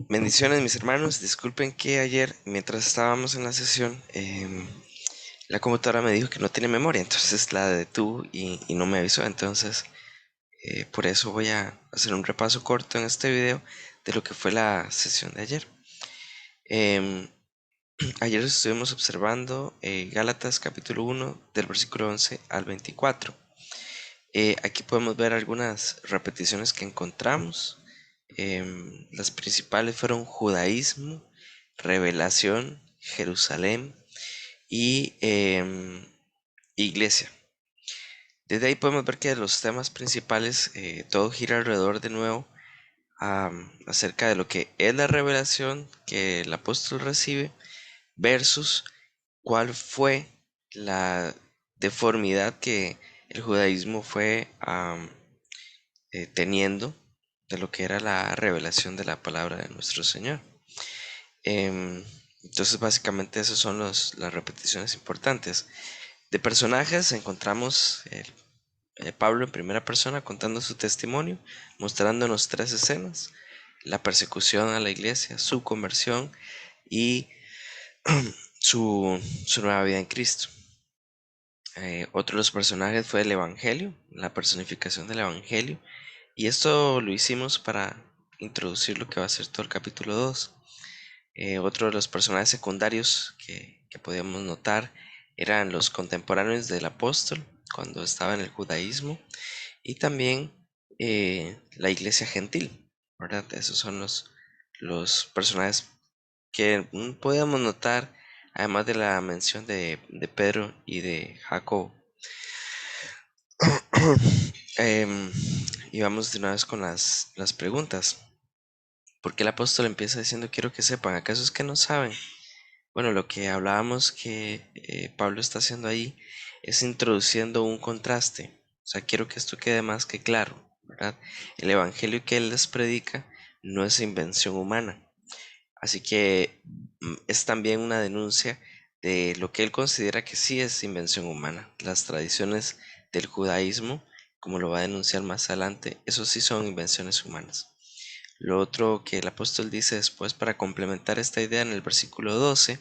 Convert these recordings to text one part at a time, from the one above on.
Bendiciones mis hermanos, disculpen que ayer mientras estábamos en la sesión la computadora me dijo que no tiene memoria, entonces la detuvo y no me avisó, entonces por eso voy a hacer un repaso corto en este video de lo que fue la sesión de ayer. Em, Ayer estuvimos observando Gálatas capítulo 1 del versículo 11 al 24. Aquí podemos ver algunas repeticiones que encontramos. Las principales fueron judaísmo, revelación, Jerusalén y iglesia. Desde ahí podemos ver que los temas principales, todo gira alrededor de nuevo acerca de lo que es la revelación que el apóstol recibe versus cuál fue la deformidad que el judaísmo fue teniendo de lo que era la revelación de la palabra de nuestro Señor. Em, entonces básicamente esas son las repeticiones importantes. De personajes encontramos Pablo en primera persona contando su testimonio, mostrándonos tres escenas: la persecución a la iglesia, su conversión y su nueva vida en Cristo. Otro de los personajes fue el Evangelio, la personificación del Evangelio, y esto lo hicimos para introducir lo que va a ser todo el capítulo 2. Otro de los personajes secundarios que podíamos notar eran los contemporáneos del apóstol cuando estaba en el judaísmo y también la iglesia gentil, ¿verdad? Esos son los personajes que podíamos notar, además de la mención de Pedro y de Jacob. Em, y vamos de una vez con las preguntas. ¿Por qué el apóstol empieza diciendo quiero que sepan? ¿Acaso es que no saben? Bueno, lo que hablábamos que Pablo está haciendo ahí es introduciendo un contraste. O sea, quiero que esto quede más que claro, ¿verdad? El evangelio que él les predica no es invención humana. Así que es también una denuncia de lo que él considera que sí es invención humana. Las tradiciones del judaísmo, como lo va a denunciar más adelante, eso sí son invenciones humanas. Lo otro que el apóstol dice después para complementar esta idea en el versículo 12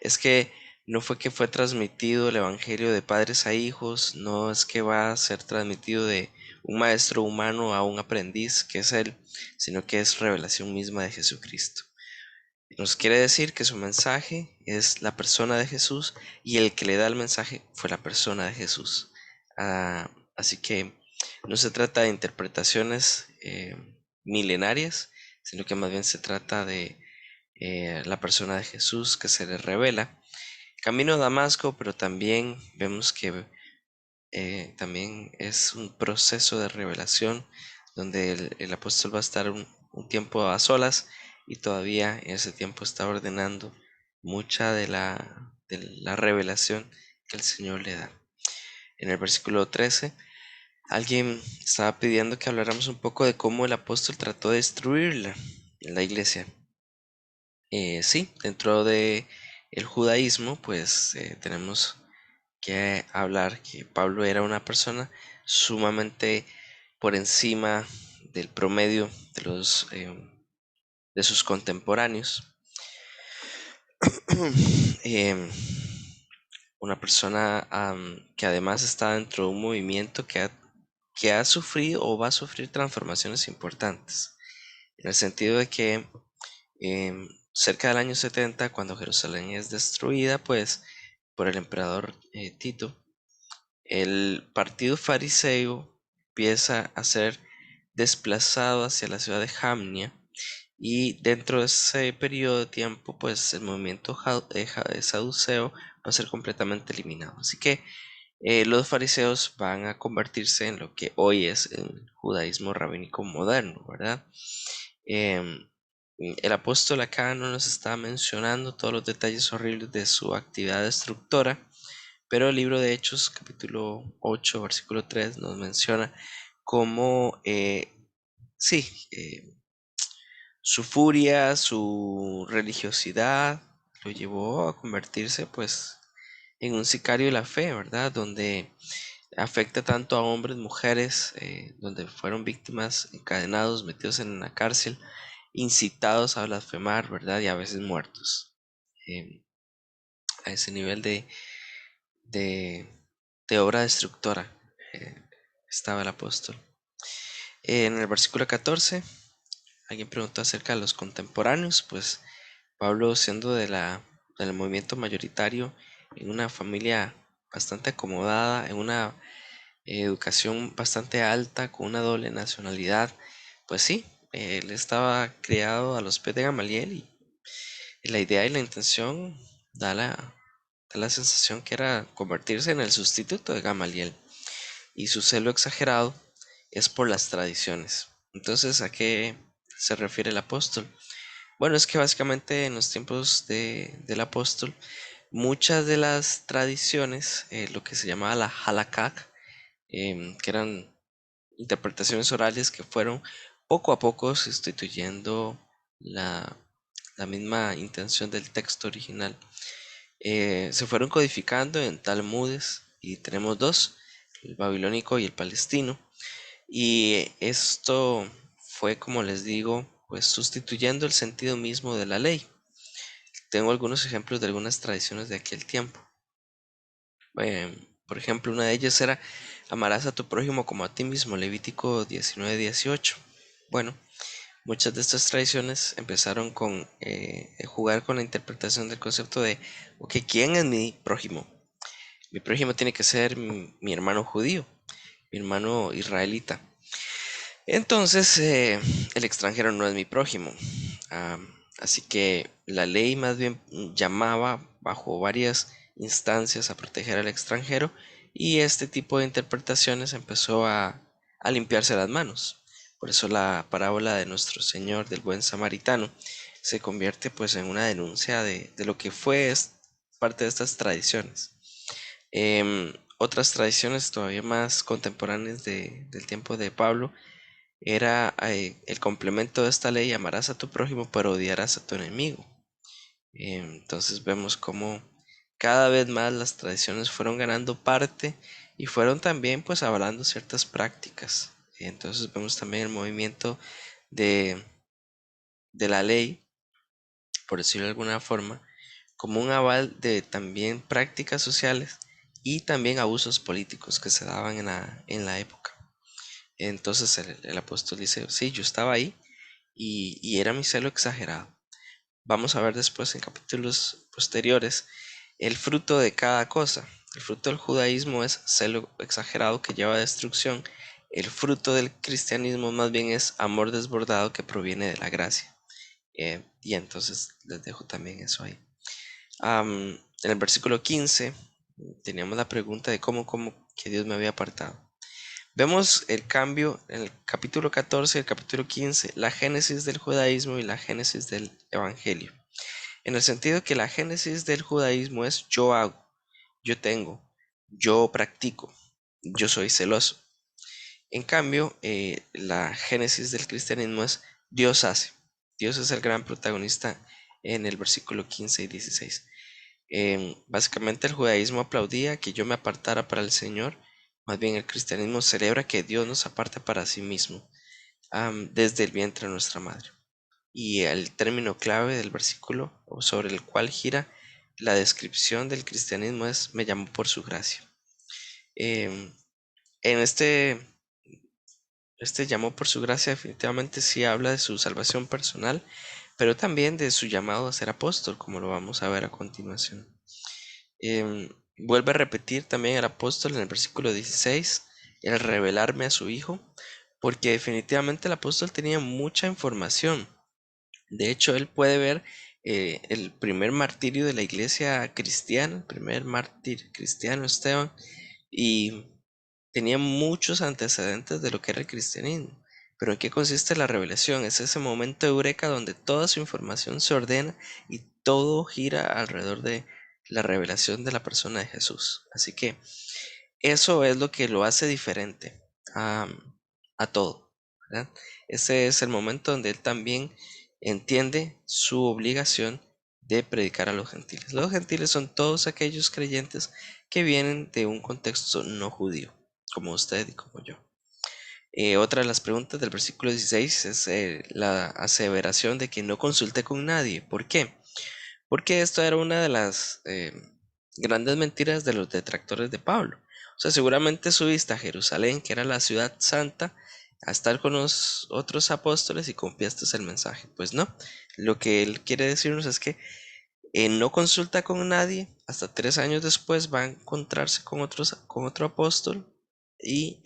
es que no fue que fue transmitido el evangelio de padres a hijos, no es que va a ser transmitido de un maestro humano a un aprendiz, que es él, sino que es revelación misma de Jesucristo. Nos quiere decir que su mensaje es la persona de Jesús y el que le da el mensaje fue la persona de Jesús. Así que no se trata de interpretaciones milenarias, sino que más bien se trata de la persona de Jesús que se le revela. Camino a Damasco, pero también vemos que también es un proceso de revelación donde el apóstol va a estar un tiempo a solas y todavía en ese tiempo está ordenando mucha de la revelación que el Señor le da. En el versículo 13, alguien estaba pidiendo que habláramos un poco de cómo el apóstol trató de destruirla en la iglesia. Sí, dentro de el judaísmo, pues tenemos que hablar que Pablo era una persona sumamente por encima del promedio de sus contemporáneos. Em, una persona que además está dentro de un movimiento que ha sufrido o va a sufrir transformaciones importantes, en el sentido de que cerca del año 70, cuando Jerusalén es destruida, pues por el emperador Tito, el partido fariseo empieza a ser desplazado hacia la ciudad de Jamnia y dentro de ese periodo de tiempo pues el movimiento saduceo va a ser completamente eliminado. Así que los fariseos van a convertirse en lo que hoy es el judaísmo rabínico moderno, ¿verdad? Em, el apóstol acá no nos está mencionando todos los detalles horribles de su actividad destructora, pero el libro de Hechos, capítulo 8, versículo 3, nos menciona cómo, sí, su furia, su religiosidad, lo llevó a convertirse, pues, en un sicario de la fe, ¿verdad? Donde Afecta tanto a hombres, mujeres, donde fueron víctimas, encadenados, metidos en la cárcel, incitados a blasfemar, ¿verdad? Y a veces muertos. Eh, a ese nivel de, de obra destructora eh, estaba el apóstol. En el versículo 14, alguien preguntó acerca de los contemporáneos, pues Pablo, siendo del movimiento mayoritario, en una familia bastante acomodada, en una educación bastante alta, con una doble nacionalidad, pues sí, él estaba criado a los pies de Gamaliel y la idea y la intención da la sensación que era convertirse en el sustituto de Gamaliel, y su celo exagerado es por las tradiciones. Entonces, ¿a qué se refiere el apóstol? Bueno, es que básicamente en los tiempos del apóstol, muchas de las tradiciones, lo que se llamaba la halakha, que eran interpretaciones orales que fueron poco a poco sustituyendo la, la misma intención del texto original, se fueron codificando en talmudes, y tenemos dos, el babilónico y el palestino, y esto fue, como les digo, pues sustituyendo el sentido mismo de la ley. Tengo algunos ejemplos de algunas tradiciones de aquel tiempo. Por ejemplo, una de ellas era: amarás a tu prójimo como a ti mismo, Levítico 19:18. Bueno, muchas de estas tradiciones empezaron con jugar con la interpretación del concepto de, ok, ¿quién es mi prójimo? Mi prójimo tiene que ser mi hermano judío, mi hermano israelita. Entonces, el extranjero no es mi prójimo. Ah, Así que la ley más bien llamaba bajo varias instancias a proteger al extranjero, y este tipo de interpretaciones empezó a limpiarse las manos. Por eso la parábola de nuestro Señor del buen samaritano se convierte pues en una denuncia de lo que fue parte de estas tradiciones. Otras tradiciones todavía más contemporáneas del tiempo de Pablo era el complemento de esta ley: amarás a tu prójimo pero odiarás a tu enemigo. Entonces vemos cómo cada vez más las tradiciones fueron ganando parte y fueron también pues avalando ciertas prácticas. Entonces vemos también el movimiento de, de la ley, por decirlo de alguna forma, como un aval de también prácticas sociales y también abusos políticos que se daban en la época. Entonces el apóstol dice: sí, yo estaba ahí, y era mi celo exagerado. Vamos a ver después en capítulos posteriores el fruto de cada cosa. El fruto del judaísmo es celo exagerado que lleva a destrucción. El fruto del cristianismo más bien es amor desbordado que proviene de la gracia. Y entonces les dejo también eso ahí. En el versículo 15 teníamos la pregunta de cómo que Dios me había apartado. Vemos el cambio en el capítulo 14 y el capítulo 15, la génesis del judaísmo y la génesis del evangelio. En el sentido que la génesis del judaísmo es: yo hago, yo tengo, yo practico, yo soy celoso. En cambio, la génesis del cristianismo es: Dios hace. Dios es el gran protagonista en el versículo 15 y 16. Básicamente el judaísmo aplaudía que yo me apartara para el Señor. Más bien el cristianismo celebra que Dios nos aparta para sí mismo, desde el vientre de nuestra madre. Y el término clave del versículo, o sobre el cual gira la descripción del cristianismo, es: me llamó por su gracia. Em, en este llamó por su gracia definitivamente sí habla de su salvación personal, pero también de su llamado a ser apóstol, como lo vamos a ver a continuación. Vuelve a repetir también el apóstol en el versículo 16 el revelarme a su Hijo, porque definitivamente el apóstol tenía mucha información. De hecho, él puede ver el primer martirio de la iglesia cristiana, el primer mártir cristiano, Esteban, y tenía muchos antecedentes de lo que era el cristianismo. Pero ¿en qué consiste la revelación? Es ese momento eureka donde toda su información se ordena y todo gira alrededor de la revelación de la persona de Jesús. Así que eso es lo que lo hace diferente a, a todo, ¿verdad? Ese es el momento donde él también entiende su obligación de predicar a los gentiles. Los gentiles son todos aquellos creyentes que vienen de un contexto no judío. como usted y como yo. Otra de las preguntas del versículo 16 es la aseveración de que no consulte con nadie. ¿Por qué? Porque esto era una de las grandes mentiras de los detractores de Pablo. O sea, seguramente su vista a Jerusalén, que era la ciudad santa, a estar con los otros apóstoles y confiaste el mensaje. Pues no, lo que él quiere decirnos es que no consulta con nadie, hasta 3 años después va a encontrarse con otro apóstol y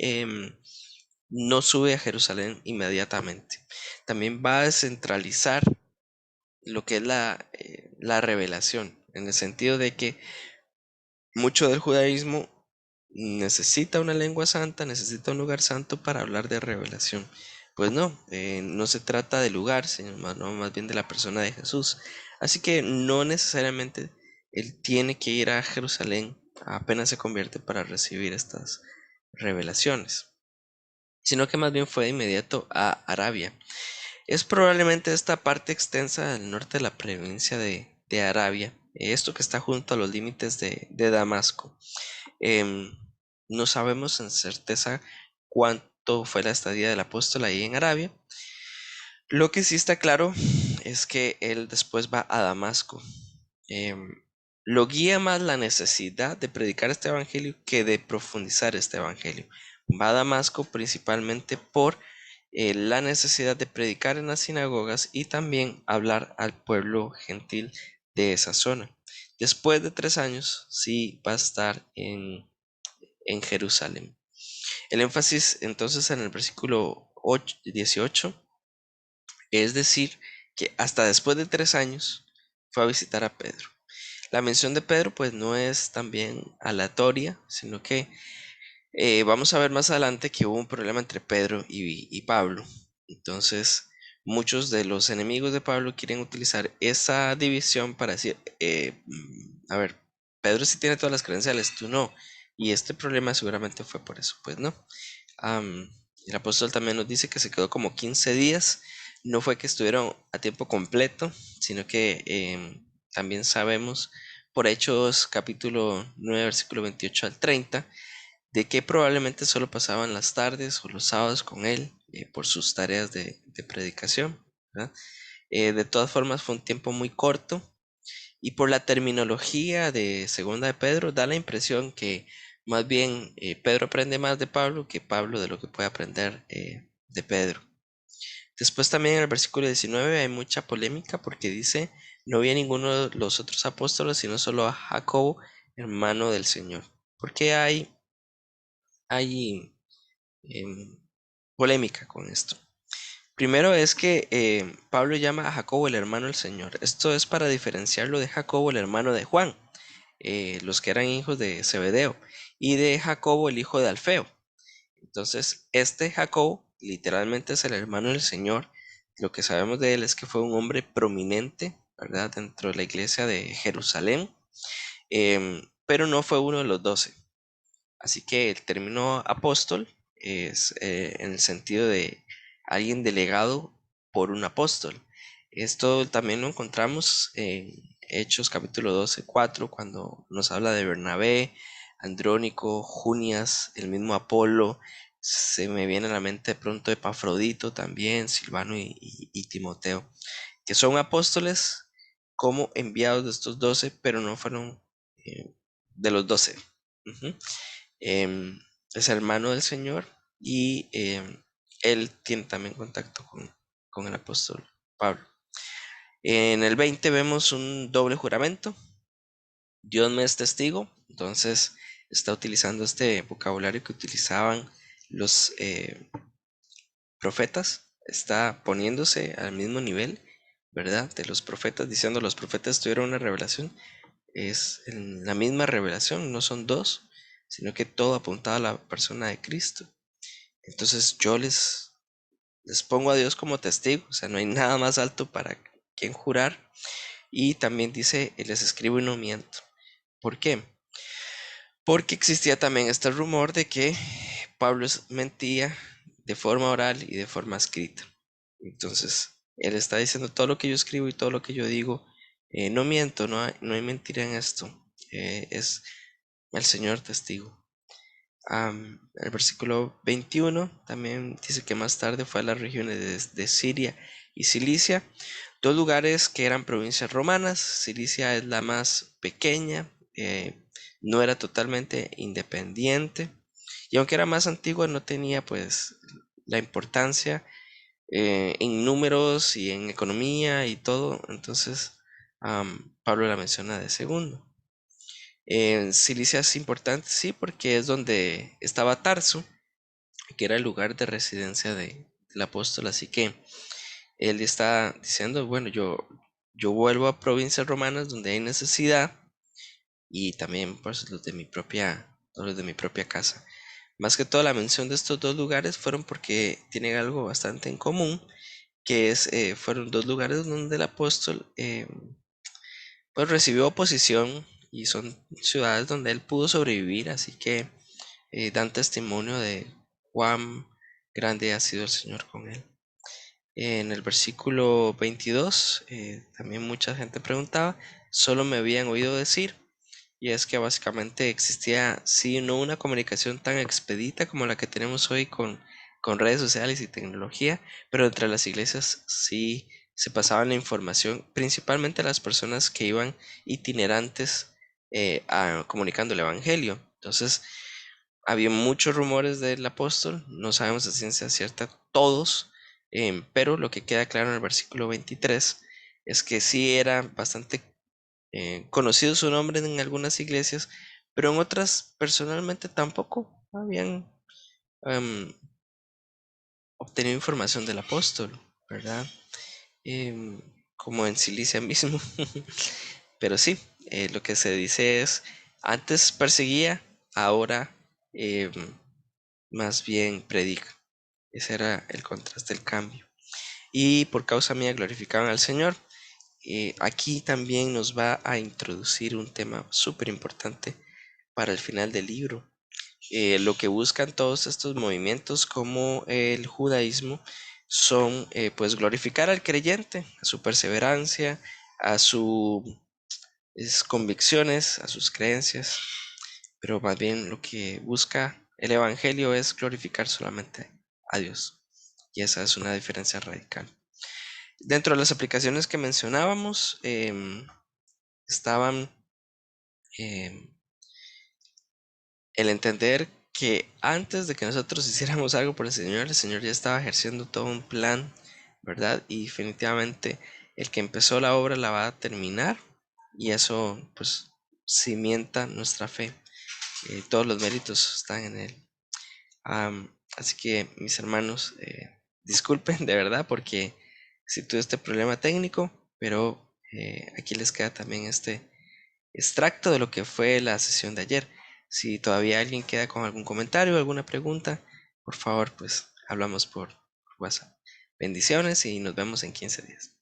no sube a Jerusalén inmediatamente. También va a descentralizar lo que es la revelación, en el sentido de que mucho del judaísmo necesita una lengua santa, necesita un lugar santo para hablar de revelación. Pues no, no se trata del lugar, sino más bien de la persona de Jesús. Así que no necesariamente él tiene que ir a Jerusalén apenas se convierte para recibir estas revelaciones, sino que más bien fue de inmediato a Arabia. Es probablemente esta parte extensa del norte de la provincia de Arabia, esto que está junto a los límites de Damasco. Em, no sabemos en certeza cuánto fue la estadía del apóstol ahí en Arabia. Lo que sí está claro es que él después va a Damasco. Em, lo guía más la necesidad de predicar este evangelio que de profundizar este evangelio. Va a Damasco principalmente por la necesidad de predicar en las sinagogas y también hablar al pueblo gentil de esa zona. Después de 3 años, sí va a estar en Jerusalén. El énfasis entonces en el versículo 18 es decir que hasta después de 3 años fue a visitar a Pedro. La mención de Pedro pues no es también aleatoria, sino que vamos a ver más adelante que hubo un problema entre Pedro y Pablo. Entonces, muchos de los enemigos de Pablo quieren utilizar esa división para decir, a ver, Pedro sí tiene todas las credenciales, tú no. Y este problema seguramente fue por eso, pues no. El apóstol también nos dice que se quedó como 15 días. No fue que estuvieron a tiempo completo, sino que también sabemos por Hechos capítulo 9, versículo 28 al 30, de que probablemente solo pasaban las tardes o los sábados con él por sus tareas de predicación, ¿verdad? De todas formas fue un tiempo muy corto y por la terminología de Segunda de Pedro da la impresión que más bien Pedro aprende más de Pablo que Pablo de lo que puede aprender de Pedro. Después también en el versículo 19 hay mucha polémica porque dice, no vi a ninguno de los otros apóstoles, sino solo a Jacobo, hermano del Señor. ¿Por qué hay polémica con esto? Primero es que Pablo llama a Jacobo el hermano del Señor. Esto es para diferenciarlo de Jacobo el hermano de Juan, los que eran hijos de Zebedeo, y de Jacobo el hijo de Alfeo. Entonces, este Jacobo literalmente es el hermano del Señor. Lo que sabemos de él es que fue un hombre prominente, ¿verdad? Dentro de la iglesia de Jerusalén, pero no fue uno de los 12. Así que el término apóstol es en el sentido de alguien delegado por un apóstol. Esto también lo encontramos en Hechos capítulo 12, 4, cuando nos habla de Bernabé, Andrónico, Junias, el mismo Apolo. Se me viene a la mente de pronto Epafrodito también, Silvano y Timoteo, que son apóstoles como enviados de estos 12, pero no fueron de los 12. Ujú. Es hermano del Señor y él tiene también contacto con el apóstol Pablo. En el 20 vemos un doble juramento. Dios me es testigo. Entonces está utilizando este vocabulario que utilizaban los profetas. Está poniéndose al mismo nivel, ¿verdad? De los profetas, diciendo los profetas tuvieron una revelación. Es en la misma revelación, no son dos, sino que todo apuntaba a la persona de Cristo. Entonces yo les pongo a Dios como testigo, o sea, no hay nada más alto para quien jurar. Y también dice, les escribo y no miento. ¿Por qué? Porque existía también este rumor de que Pablo mentía de forma oral y de forma escrita. Entonces, él está diciendo todo lo que yo escribo y todo lo que yo digo, no miento, no hay mentira en esto, es el Señor testigo. El versículo 21 también dice que más tarde fue a las regiones de Siria y Cilicia, dos lugares que eran provincias romanas. Cilicia es la más pequeña, no era totalmente independiente, y aunque era más antigua no tenía pues la importancia en números y en economía y todo. Entonces Pablo la menciona de segundo. En Cilicia es importante, sí, porque es donde estaba Tarso, que era el lugar de residencia del apóstol. Así que él está diciendo, bueno, yo vuelvo a provincias romanas donde hay necesidad, y también pues los de mi propia casa. Más que todo la mención de estos dos lugares fueron porque tienen algo bastante en común, que fueron dos lugares donde el apóstol pues recibió oposición, y son ciudades donde él pudo sobrevivir. Así que dan testimonio de cuán grande ha sido el Señor con él. En el versículo 22, también mucha gente preguntaba, solo me habían oído decir, y es que básicamente existía, sí, no una comunicación tan expedita como la que tenemos hoy con redes sociales y tecnología, pero entre las iglesias sí se pasaba la información, principalmente a las personas que iban itinerantes comunicando el Evangelio. Entonces, había muchos rumores del apóstol, no sabemos a ciencia cierta todos, pero lo que queda claro en el versículo 23 es que sí era bastante conocido su nombre en algunas iglesias, pero en otras personalmente tampoco habían em, obtenido información del apóstol, ¿verdad? Em, Como en Cilicia mismo. Pero sí, lo que se dice es, antes perseguía, ahora em, más bien predica. Ese era el contraste, el cambio. Y por causa mía glorificaban al Señor. Aquí también nos va a introducir un tema súper importante para el final del libro. Lo que buscan todos estos movimientos como el judaísmo son pues glorificar al creyente, a su perseverancia, a sus convicciones, a sus creencias, pero más bien lo que busca el evangelio es glorificar solamente a Dios, y esa es una diferencia radical. Dentro de las aplicaciones que mencionábamos estaban em, el entender que antes de que nosotros hiciéramos algo por el Señor ya estaba ejerciendo todo un plan, ¿verdad? Y definitivamente el que empezó la obra la va a terminar, y eso pues cimienta nuestra fe. Todos los méritos están en Él. Así que mis hermanos, disculpen de verdad porque si tuve este problema técnico, pero aquí les queda también este extracto de lo que fue la sesión de ayer. Si todavía alguien queda con algún comentario o alguna pregunta, por favor, pues hablamos por WhatsApp. Bendiciones y nos vemos en 15 días.